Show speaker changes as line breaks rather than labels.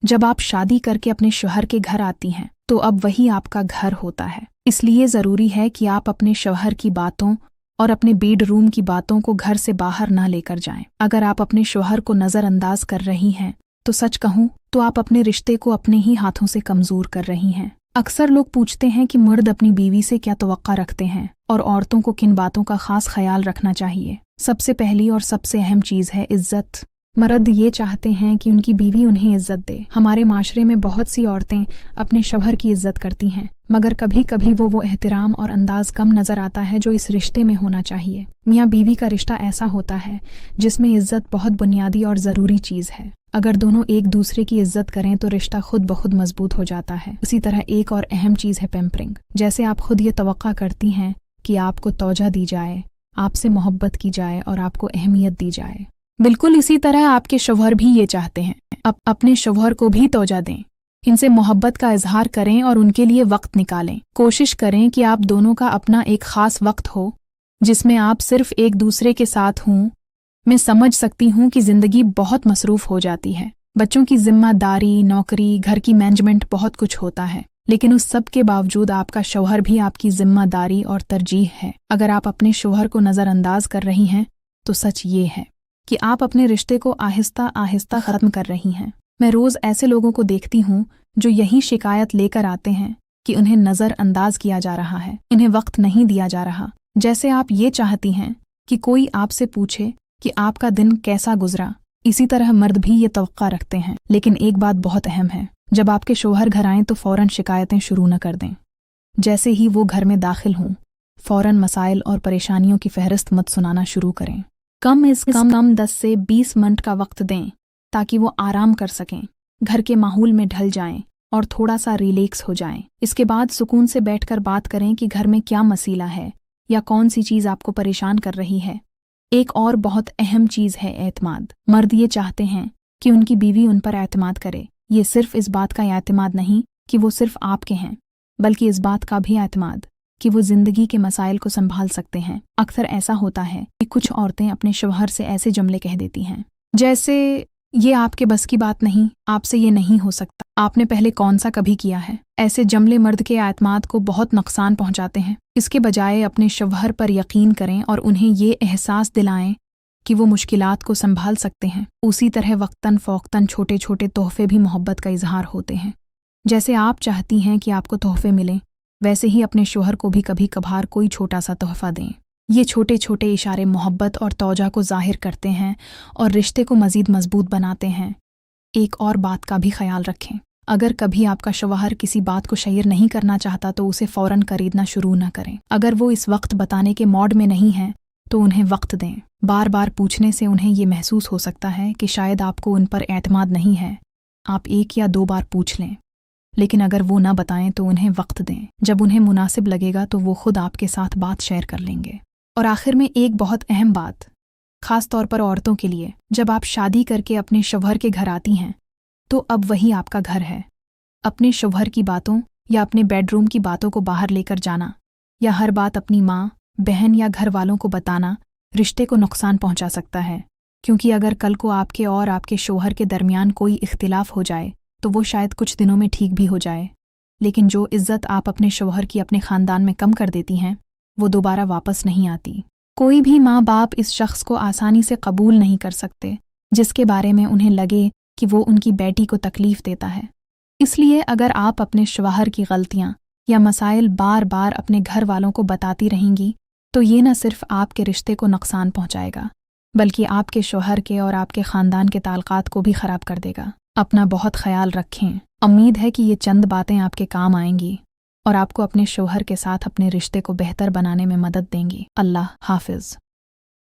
जब आप शादी करके अपने शौहर के घर आती हैं तो अब वही आपका घर होता है। इसलिए ज़रूरी है कि आप अपने शौहर की बातों और अपने बेडरूम की बातों को घर से बाहर ना लेकर जाएं। अगर आप अपने शौहर को नज़रअंदाज कर रही हैं तो सच कहूँ तो आप अपने रिश्ते को अपने ही हाथों से कमज़ोर कर रही हैं। अक्सर लोग पूछते हैं कि मर्द अपनी बीवी से क्या तवक्का रखते हैं और औरतों को किन बातों का खास ख्याल रखना चाहिए। सबसे पहली और सबसे अहम चीज़ है इज्जत। मर्द ये चाहते हैं कि उनकी बीवी उन्हें इज्जत दे। हमारे माशरे में बहुत सी औरतें अपने शौहर की इज्जत करती हैं, मगर कभी कभी वो एहतराम और अंदाज कम नज़र आता है जो इस रिश्ते में होना चाहिए। मियाँ बीवी का रिश्ता ऐसा होता है जिसमें इज्जत बहुत बुनियादी और ज़रूरी चीज़ है। अगर दोनों एक दूसरे की इज्जत करें तो रिश्ता खुद ब खुद मजबूत हो जाता है। इसी तरह एक और अहम चीज़ है पैम्परिंग। जैसे आप खुद ये तवक्का करती हैं कि आपको तौजा दी जाए, आपसे मोहब्बत की जाए और आपको अहमियत दी जाए, बिल्कुल इसी तरह आपके शौहर भी ये चाहते हैं। अपने शौहर को भी तौजा दें, इनसे मोहब्बत का इजहार करें और उनके लिए वक्त निकालें। कोशिश करें कि आप दोनों का अपना एक ख़ास वक्त हो जिसमें आप सिर्फ एक दूसरे के साथ हों। मैं समझ सकती हूँ कि ज़िंदगी बहुत मसरूफ़ हो जाती है, बच्चों की जिम्मेदारी, नौकरी, घर की मैनेजमेंट, बहुत कुछ होता है, लेकिन उस सब के बावजूद आपका शौहर भी आपकी जिम्मेदारी और तरजीह है। अगर आप अपने शौहर को नज़रअंदाज कर रही हैं तो सच ये है कि आप अपने रिश्ते को आहिस्ता आहिस्ता ख़त्म कर रही हैं। मैं रोज़ ऐसे लोगों को देखती हूँ जो यही शिकायत लेकर आते हैं कि उन्हें नज़रअंदाज किया जा रहा है, इन्हें वक्त नहीं दिया जा रहा। जैसे आप ये चाहती हैं कि कोई आपसे पूछे कि आपका दिन कैसा गुजरा, इसी तरह मर्द भी ये तवक्का रखते हैं। लेकिन एक बात बहुत अहम है, जब आपके शौहर घर आएँ तो फ़ौरन शिकायतें शुरू न कर दें। जैसे ही वो घर में दाखिल हों फ़ौरन मसाइल और परेशानियों की फहरिस्त मत सुनाना शुरू करें। कम से कम 10 से 20 मिनट का वक्त दें ताकि वो आराम कर सकें, घर के माहौल में ढल जाएं और थोड़ा सा रिलैक्स हो जाएं। इसके बाद सुकून से बैठकर बात करें कि घर में क्या मसीला है या कौन सी चीज़ आपको परेशान कर रही है। एक और बहुत अहम चीज़ है एतमाद। मर्द ये चाहते हैं कि उनकी बीवी उन पर एतमाद करे। ये सिर्फ इस बात का एतमाद नहीं कि वो सिर्फ आपके हैं, बल्कि इस बात का भी एतमाद कि वो ज़िंदगी के मसाइल को संभाल सकते हैं। अक्सर ऐसा होता है कि कुछ औरतें अपने शौहर से ऐसे जुमले कह देती हैं जैसे, ये आपके बस की बात नहीं, आपसे ये नहीं हो सकता, आपने पहले कौन सा कभी किया है। ऐसे जुमले मर्द के एतमाद को बहुत नुकसान पहुंचाते हैं। इसके बजाय अपने शौहर पर यकीन करें और उन्हें ये एहसास दिलाएं कि वो मुश्किलात को संभाल सकते हैं। उसी तरह वक्तन फ़ौक़तन छोटे छोटे तोहफे भी मोहब्बत का इजहार होते हैं। जैसे आप चाहती हैं कि आपको तोहफे मिलें, वैसे ही अपने शौहर को भी कभी कभार कोई छोटा सा तोहफा दें। ये छोटे छोटे इशारे मोहब्बत और तौजा को ज़ाहिर करते हैं और रिश्ते को मज़ीद मजबूत बनाते हैं। एक और बात का भी ख्याल रखें, अगर कभी आपका शौहर किसी बात को शेयर नहीं करना चाहता तो उसे फ़ौरन खरीदना शुरू न करें। अगर वो इस वक्त बताने के मौड में नहीं है तो उन्हें वक्त दें। बार बार पूछने से उन्हें ये महसूस हो सकता है कि शायद आपको उन पर एतमाद नहीं है। आप 1 या 2 बार पूछ लें, लेकिन अगर वो ना बताएं तो उन्हें वक्त दें। जब उन्हें मुनासिब लगेगा तो वो खुद आपके साथ बात शेयर कर लेंगे। और आखिर में एक बहुत अहम बात, ख़ास तौर पर औरतों के लिए, जब आप शादी करके अपने शौहर के घर आती हैं तो अब वही आपका घर है। अपने शौहर की बातों या अपने बेडरूम की बातों को बाहर लेकर जाना या हर बात अपनी माँ, बहन या घर वालों को बताना रिश्ते को नुकसान पहुंचा सकता है। क्योंकि अगर कल को आपके और आपके शौहर के दरमियान कोई इख्तिलाफ हो जाए तो वो शायद कुछ दिनों में ठीक भी हो जाए, लेकिन जो इज़्ज़त आप अपने शौहर की अपने ख़ानदान में कम कर देती हैं वो दोबारा वापस नहीं आती। कोई भी माँ बाप इस शख्स को आसानी से कबूल नहीं कर सकते जिसके बारे में उन्हें लगे कि वो उनकी बेटी को तकलीफ़ देता है। इसलिए अगर आप अपने शौहर की गलतियाँ या मसाइल बार बार अपने घर वालों को बताती रहेंगी तो ये न सिर्फ आपके रिश्ते को नुकसान पहुँचाएगा बल्कि आपके शौहर के और आपके ख़ानदान के ताल्लुकात को भी ख़राब कर देगा। अपना बहुत ख्याल रखें। उम्मीद है कि ये चंद बातें आपके काम आएंगी और आपको अपने शौहर के साथ अपने रिश्ते को बेहतर बनाने में मदद देंगी। अल्लाह हाफ़िज़।